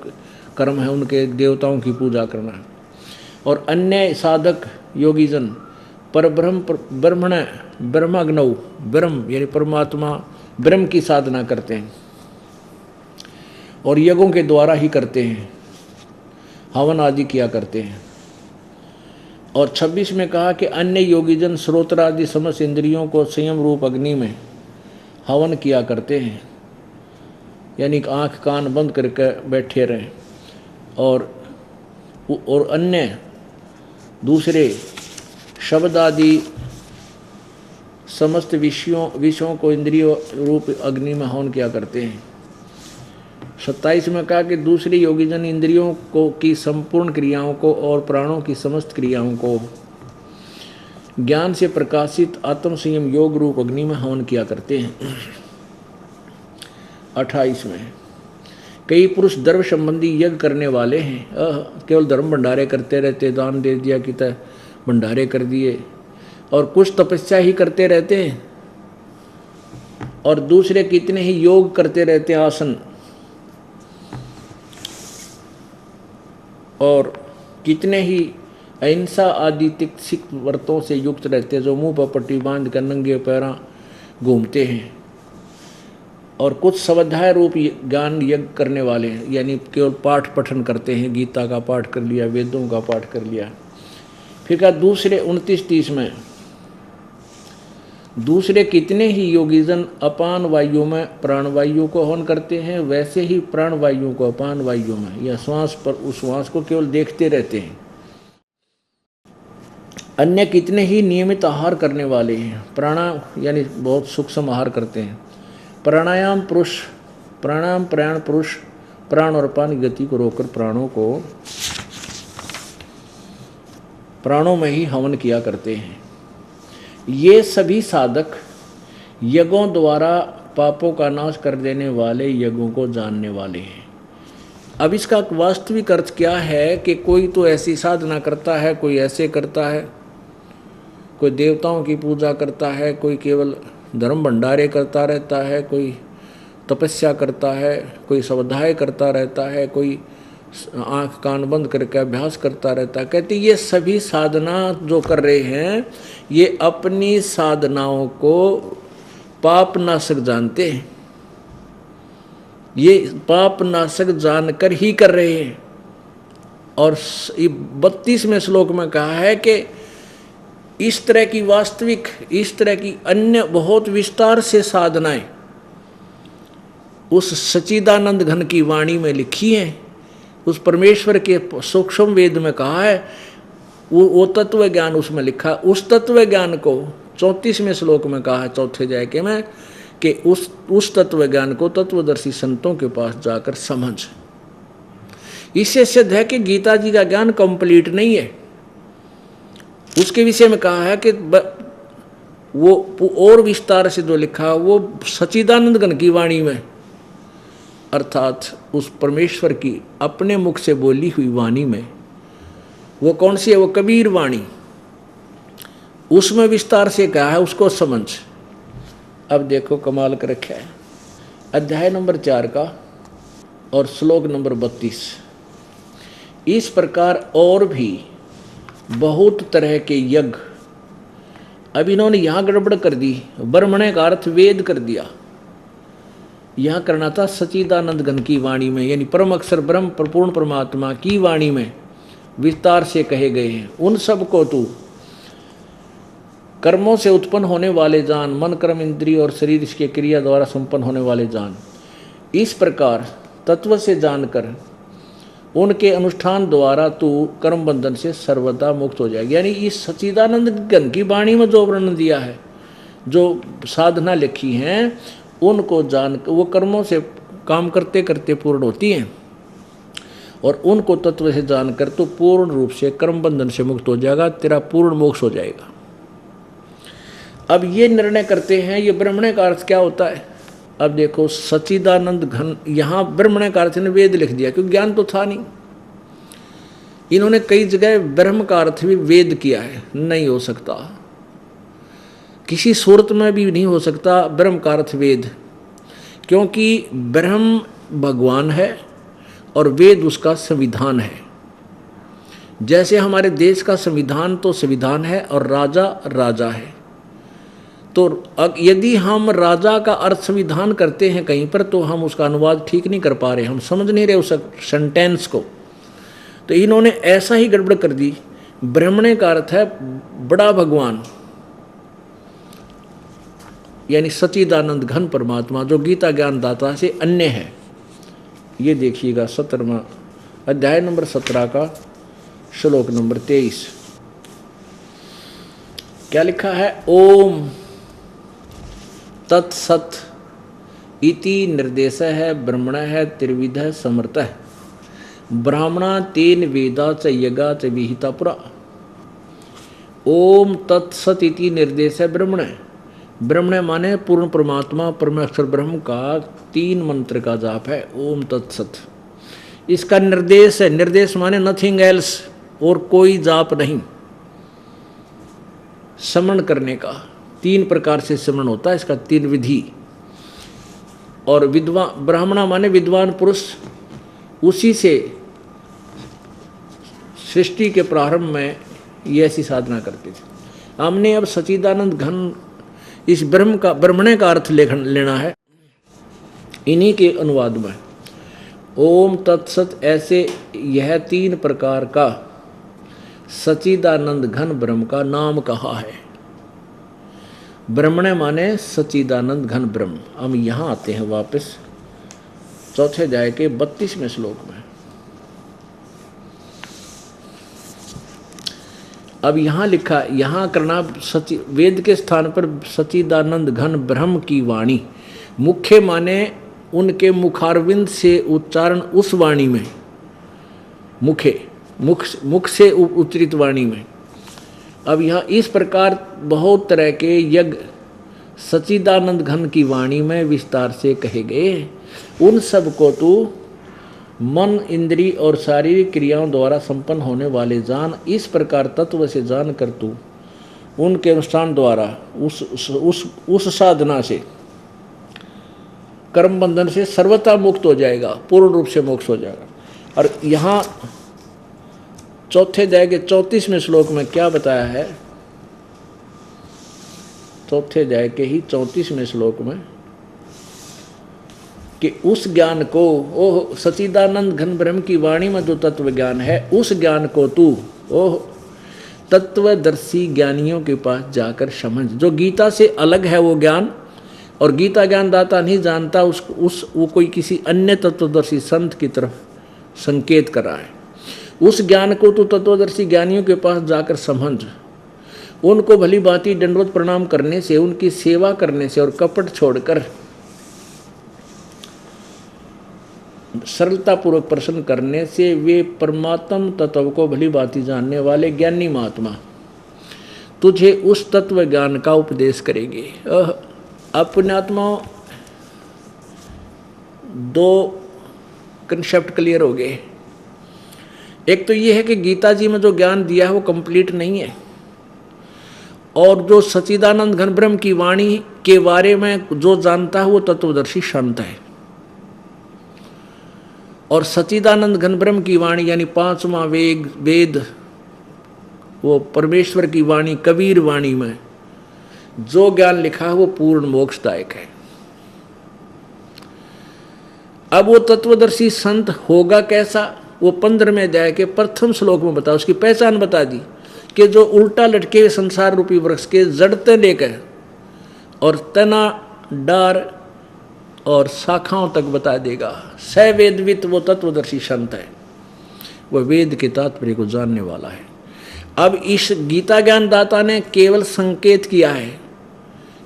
कर्म है उनके, देवताओं की पूजा करना। और अन्य साधक योगीजन ब्रह्माग्नौ, ब्रह्म यानी परमात्मा ब्रह्म की साधना करते हैं और यज्ञों के द्वारा ही करते हैं, हवन आदि किया करते हैं। और 26 में कहा कि अन्य योगीजन श्रोत्र आदि समस्त इंद्रियों को संयम रूप अग्नि में हवन किया करते हैं, यानी आँख कान बंद करके बैठे रहें। और अन्य दूसरे शब्द आदि समस्त विषयों को इंद्रियों रूप अग्नि में हवन किया करते हैं। 27 में कहा कि दूसरे योगीजन इंद्रियों को की संपूर्ण क्रियाओं को और प्राणों की समस्त क्रियाओं को ज्ञान से प्रकाशित आत्म संयम योग रूप अग्नि में हवन किया करते हैं। 28 में कई पुरुष धर्म संबंधी यज्ञ करने वाले हैं, केवल धर्म भंडारे करते रहते, दान दे दिया कि भंडारे कर दिए, और कुछ तपस्या ही करते रहते हैं, और दूसरे कितने ही योग करते रहते हैं, आसन, और कितने ही अहिंसा आदि तिक्सिक व्रतों से युक्त रहते हैं, जो मुंह पर पट्टी बांध कर नंगे पैरा घूमते हैं। और कुछ स्वाध्याय रूप ज्ञान यज्ञ करने वाले हैं, यानी केवल पाठ पठन करते हैं, गीता का पाठ कर लिया, वेदों का पाठ कर लिया। फिर कहा दूसरे 29-30 में दूसरे कितने ही योगीजन अपान वायु में प्राणवायु को हवन करते हैं, वैसे ही प्राणवायु को अपान वायु में या श्वास पर उस श्वास को केवल देखते रहते हैं। अन्य कितने ही नियमित आहार करने वाले हैं, यानी बहुत सूक्ष्म आहार करते हैं। प्राणायाम प्राण पुरुष प्राण और अपान गति को रोककर प्राणों में ही हवन किया करते हैं। ये सभी साधक यज्ञों द्वारा पापों का नाश कर देने वाले यज्ञों को जानने वाले हैं। अब इसका वास्तविक अर्थ क्या है कि कोई तो ऐसी साधना करता है, कोई ऐसे करता है, कोई देवताओं की पूजा करता है, कोई केवल धर्म भंडारे करता रहता है, कोई तपस्या करता है, कोई स्वाध्याय करता रहता है, कोई आंख कान बंद करके अभ्यास करता रहता है। कहते ये सभी साधना जो कर रहे हैं ये अपनी साधनाओं को पाप नाशक जानते हैं, ये पाप नाशक जानकर ही कर रहे हैं। और 32वें श्लोक में कहा है कि इस तरह की वास्तविक, इस तरह की अन्य बहुत विस्तार से साधनाएं उस सच्चिदानंद घन की वाणी में लिखी हैं, उस परमेश्वर के सूक्ष्म वेद में कहा है, वो तत्व ज्ञान उसमें लिखा। उस तत्व ज्ञान को 34वें श्लोक में कहा है चौथे अध्याय में कि उस तत्व ज्ञान को तत्वदर्शी संतों के पास जाकर समझ। इससे सिद्ध है कि गीता जी का ज्ञान कंप्लीट नहीं है। उसके विषय में कहा है कि वो और विस्तार से जो लिखा वो सच्चिदानंद घन की वाणी में, अर्थात उस परमेश्वर की अपने मुख से बोली हुई वाणी में। वो कौन सी है? वो कबीर वाणी, उसमें विस्तार से कहा है, उसको समझ। अब देखो कमाल कर रखा है अध्याय नंबर 4 का और श्लोक नंबर 32। इस प्रकार और भी बहुत तरह के यज्ञ, अब इन्होंने यहाँ गड़बड़ कर दी, ब्रह्मणे का अर्थ वेद कर दिया। यहाँ करना था सच्चिदानंद घन की वाणी में, यानी परम अक्षर ब्रह्म पूर्ण परमात्मा की वाणी में विस्तार से कहे गए हैं। उन सब को तू कर्मों से उत्पन्न होने वाले जान, मन कर्म इंद्रिय और शरीर इसके क्रिया द्वारा संपन्न होने वाले जान। इस प्रकार तत्व से जानकर उनके अनुष्ठान द्वारा तू कर्म बंधन से सर्वदा मुक्त हो जाएगा। यानी इस सच्चिदानंद घन की वाणी में जो वर्णन दिया है, जो साधना लिखी हैं, उनको जान, वो कर्मों से काम करते करते पूर्ण होती हैं, और उनको तत्व से जानकर तो पूर्ण रूप से कर्म बंधन से मुक्त हो जाएगा, तेरा पूर्ण मोक्ष हो जाएगा। अब ये निर्णय करते हैं, ये ब्रह्मणे का अर्थ क्या होता है। अब देखो सच्चिदानंद घन, यहाँ ब्रह्मणे का अर्थ ने वेद लिख दिया क्योंकि ज्ञान तो था नहीं। इन्होंने कई जगह ब्रह्म का अर्थ भी वेद किया है, नहीं हो सकता, किसी सूरत में भी नहीं हो सकता ब्रह्म का अर्थ वेद, क्योंकि ब्रह्म भगवान है और वेद उसका संविधान है। जैसे हमारे देश का संविधान तो संविधान है और राजा राजा है, तो यदि हम राजा का अर्थ संविधान करते हैं कहीं पर, तो हम उसका अनुवाद ठीक नहीं कर पा रहे, हम समझ नहीं रहे उस सेंटेंस को। तो इन्होंने ऐसा ही गड़बड़ कर दी। ब्रह्मणे का अर्थ है बड़ा भगवान, यानी सच्चिदानंद घन परमात्मा जो गीता ज्ञान दाता से अन्य है। ये देखिएगा 17वां अध्याय नंबर 17 का श्लोक नंबर 23 क्या लिखा है। ओम तत्सत इति निर्देश है ब्रह्मण है त्रिविध समर्थ है ब्राह्मणा तेन वेदा च यज्ञा च विहिता पुरा। ओम तत्सत इति निर्देश है ब्रह्मण। ब्रह्मण माने पूर्ण परमात्मा परमेश्वर ब्रह्म का 3 मंत्र का जाप है ओम तत्सत। इसका निर्देश है, निर्देश माने नथिंग एल्स, और कोई जाप नहीं। समरण करने का 3 प्रकार से समरण होता है, इसका 3 विधि। और विद्वान ब्राह्मणा माने विद्वान पुरुष, उसी से सृष्टि के प्रारंभ में ये ऐसी साधना करते थे। हमने अब सच्चिदानंद घन इस ब्रह्मणे का अर्थ लेना है इन्हीं के अनुवाद में। ओम तत्सत ऐसे यह 3 प्रकार का सच्चिदानंद घन ब्रह्म का नाम कहा है। ब्रह्मणे माने सच्चिदानंद घन ब्रह्म। हम यहाँ आते हैं वापस चौथे अध्याय के 32वें श्लोक में। अब यहाँ लिखा, यहाँ करना वेद के स्थान पर सच्चिदानंद घन ब्रह्म की वाणी। मुख्य माने उनके मुखारविंद से उच्चारण उस वाणी में, मुख से उच्चरित वाणी में। अब यहाँ इस प्रकार बहुत तरह के यज्ञ सच्चिदानंद घन की वाणी में विस्तार से कहे गए। उन सब को तू मन इंद्रिय और शारीरिक क्रियाओं द्वारा संपन्न होने वाले जान। इस प्रकार तत्व से जान कर तू उनके अनुष्ठान द्वारा उस साधना से कर्म बंधन से सर्वथा मुक्त हो जाएगा, पूर्ण रूप से मोक्ष हो जाएगा। और यहाँ चौथे अध्याय के 34वें श्लोक में क्या बताया है, चौथे अध्याय के ही 34वें श्लोक में, कि उस ज्ञान को, ओह सच्चिदानंद घन ब्रह्म की वाणी में जो तत्व ज्ञान है, उस ज्ञान को तू ओह तत्वदर्शी ज्ञानियों के पास जाकर समझ। जो गीता से अलग है वो ज्ञान, और गीता ज्ञान दाता नहीं जानता वो कोई किसी अन्य तत्वदर्शी संत की तरफ संकेत कर रहा है। उस ज्ञान को तू तत्वदर्शी ज्ञानियों के पास जाकर समझ। उनको भली भांति दंडवत प्रणाम करने से, उनकी सेवा करने से और कपट छोड़कर सरलता पूर्वक प्रश्न करने से वे परमात्म तत्व को भली भांति जानने वाले ज्ञानी महात्मा तुझे उस तत्व ज्ञान का उपदेश करेंगे। अपने आत्माओं, दो कंसेप्ट क्लियर हो गए। एक तो ये है कि गीता जी में जो ज्ञान दिया है वो कंप्लीट नहीं है, और जो सच्चिदानंद घन ब्रह्म की वाणी के बारे में जो जानता है वो तत्वदर्शी संत है। और सच्चिदानंद घन ब्रह्म की वाणी यानी पांचवा वेद, वो परमेश्वर की वाणी, कबीर वाणी में जो ज्ञान लिखा है वो पूर्ण मोक्षदायक है। अब वो तत्वदर्शी संत होगा कैसा, वो 15वें अध्याय के प्रथम श्लोक में बता, उसकी पहचान बता दी कि जो उल्टा लटके हुए संसार रूपी वृक्ष के जड़ते लेकर और तना, डार और शाखाओं तक बता देगा। सवेदवित वो तत्वदर्शी संत है, वह वेद के तात्पर्य को जानने वाला है। अब इस गीता ज्ञान दाता ने केवल संकेत किया है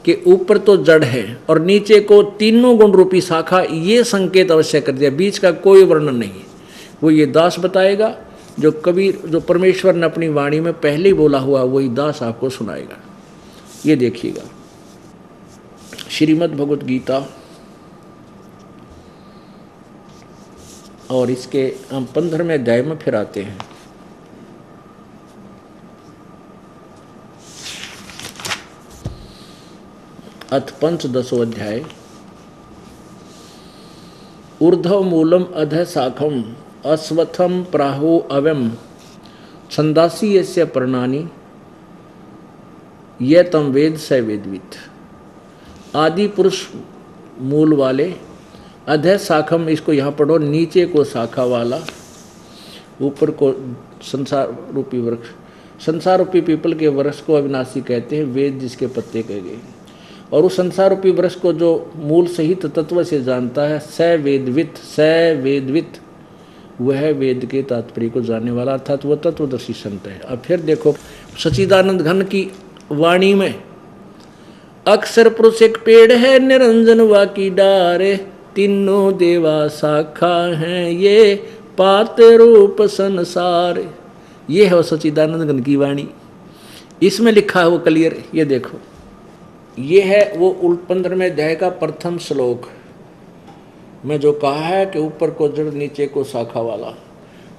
कि ऊपर तो जड़ है और नीचे को तीनों गुण रूपी शाखा, ये संकेत अवश्य कर दिया, बीच का कोई वर्णन नहीं। वो ये दास बताएगा, जो कबीर, जो परमेश्वर ने अपनी वाणी में पहले ही बोला हुआ, वही दास आपको सुनाएगा। ये देखिएगा श्रीमद् भगवत गीता, और इसके हम 15वें अध्याय में फिर आते हैं। अथ पंचदशो अध्याय। ऊर्ध्व मूलम अधः शाखम अश्वत्थम प्राहो अवम छंदासी यस्य पर्णानि ये तम वेद स वेदवित। आदि पुरुष मूल वाले, अधः शाखम, इसको यहाँ पढ़ो, नीचे को शाखा वाला, ऊपर को संसार रूपी वृक्ष। संसार रूपी पीपल के वृक्ष को अविनाशी कहते हैं, वेद जिसके पत्ते कहे गए। और उस संसार रूपी वृक्ष को जो मूल सहित तत्व से जानता है, स वेदवित, वह वेद के तात्पर्य को जानने वाला, अर्थात वह तत्वदर्शी संत है। अब फिर देखो सच्चिदानंद घन की वाणी में, अक्षर पुरुष एक पेड़ है, निरंजन वा की डार, तीनों देवा शाखा हैं, ये पात रूप संसार। ये है सच्चिदानंद घन की वाणी। इसमें लिखा है वो क्लियर, ये देखो, ये है वो 15वें अध्याय का प्रथम श्लोक में जो कहा है कि ऊपर को जड़ नीचे को शाखा वाला।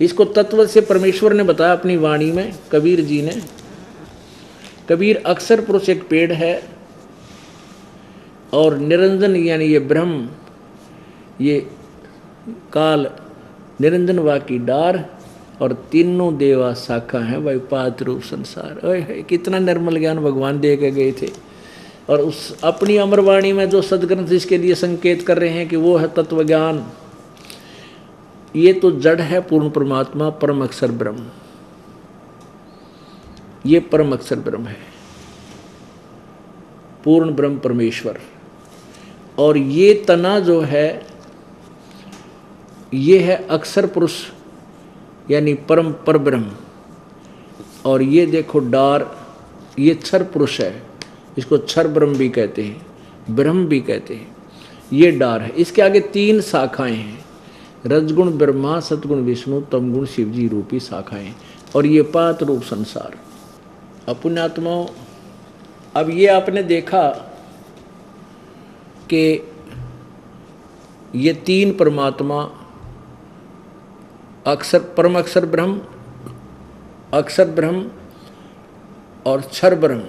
इसको तत्व से परमेश्वर ने बताया अपनी वाणी में, कबीर जी ने। कबीर अक्षर पुरुष एक पेड़ है, और निरंजन यानी ये ब्रह्म, ये काल, निरंजन वा की डार, और तीनों देवा शाखा है, वही पात रूप संसार। ओए कितना निर्मल ज्ञान भगवान दे के गए थे। और उस अपनी अमरवाणी में जो सदग्रंथ इसके लिए संकेत कर रहे हैं कि वो है तत्व ज्ञान। ये तो जड़ है, पूर्ण परमात्मा परम अक्षर ब्रह्म, ये परम अक्षर ब्रह्म है, पूर्ण ब्रह्म परमेश्वर। और ये तना जो है, ये है अक्षर पुरुष यानी परम पर ब्रह्म। और ये देखो डार, ये क्षर पुरुष है, इसको क्षर ब्रह्म भी कहते हैं, ब्रह्म भी कहते हैं। ये डार है। इसके आगे 3 शाखाएं हैं, रजगुण ब्रह्मा, सतगुण विष्णु, तमगुण शिवजी रूपी शाखाएं, और ये पात रूप संसार। अपुण्यात्माओं, अब ये आपने देखा कि ये 3 परमात्मा, अक्षर, परम अक्षर ब्रह्म, अक्षर ब्रह्म और क्षर ब्रह्म,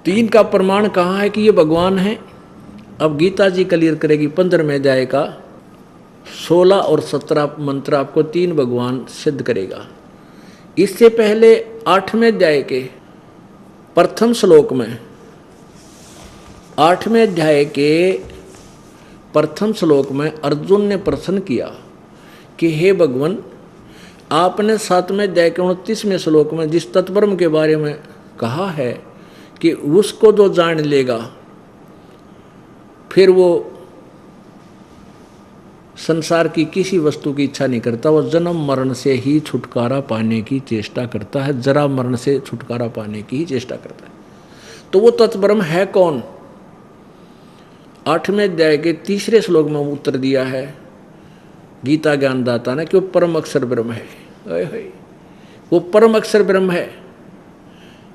3 का प्रमाण कहाँ है कि ये भगवान है। अब गीता जी क्लियर करेगी 15वें अध्याय का 16 और 17 मंत्र आपको 3 भगवान सिद्ध करेगा। इससे पहले 8वें अध्याय के प्रथम श्लोक में 8वें अध्याय के प्रथम श्लोक में अर्जुन ने प्रश्न किया कि हे भगवान, आपने 7वें अध्याय के 29वें श्लोक में जिस तत्ब्रह्म के बारे में कहा है कि उसको जो जान लेगा फिर वो संसार की किसी वस्तु की इच्छा नहीं करता, वो जन्म मरण से ही छुटकारा पाने की चेष्टा करता है, जरा मरण से छुटकारा पाने की ही चेष्टा करता है। तो वो तत्ब्रह्म है कौन? 8वें अध्याय के 3 श्लोक में उत्तर दिया है गीता ज्ञानदाता ने कि वो परम अक्षर ब्रह्म है। वो परम अक्षर ब्रह्म है,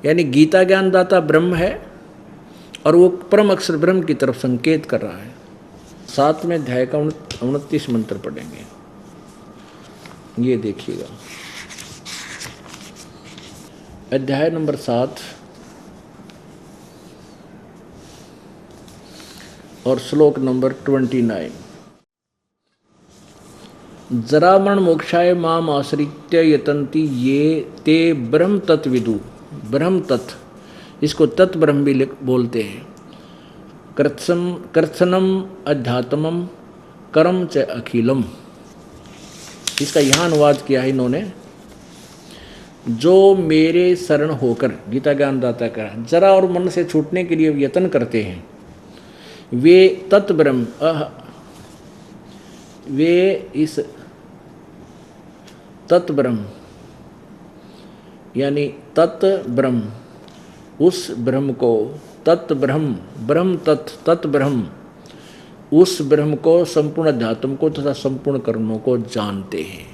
यानी गीता ज्ञानदाता ब्रह्म है और वो परम अक्षर ब्रह्म की तरफ संकेत कर रहा है। 7वें अध्याय का 29 मंत्र पढ़ेंगे, ये देखिएगा। अध्याय नंबर 7 और श्लोक नंबर 29। जरा मरण मोक्षाय माम आश्रित्य यतन्ति ये ते ब्रह्म तत्विदु। ब्रह्म तत्व, इसको तत् ब्रह्म भी बोलते हैं। कृत्सनम अध्यात्मम कर्म च अखिलम, इसका यहाँ अनुवाद किया है इन्होंने। जो मेरे शरण होकर, गीता ज्ञानदाता का, जरा और मन से छूटने के लिए यत्न करते हैं, वे तत् ब्रह्म, वे इस तत् ब्रह्म यानी तत् ब्रह्म, उस ब्रह्म को, तत् ब्रह्म, ब्रह्म तत् ब्रह्म, उस ब्रह्म को, संपूर्ण अध्यात्म को तथा संपूर्ण कर्मों को जानते हैं।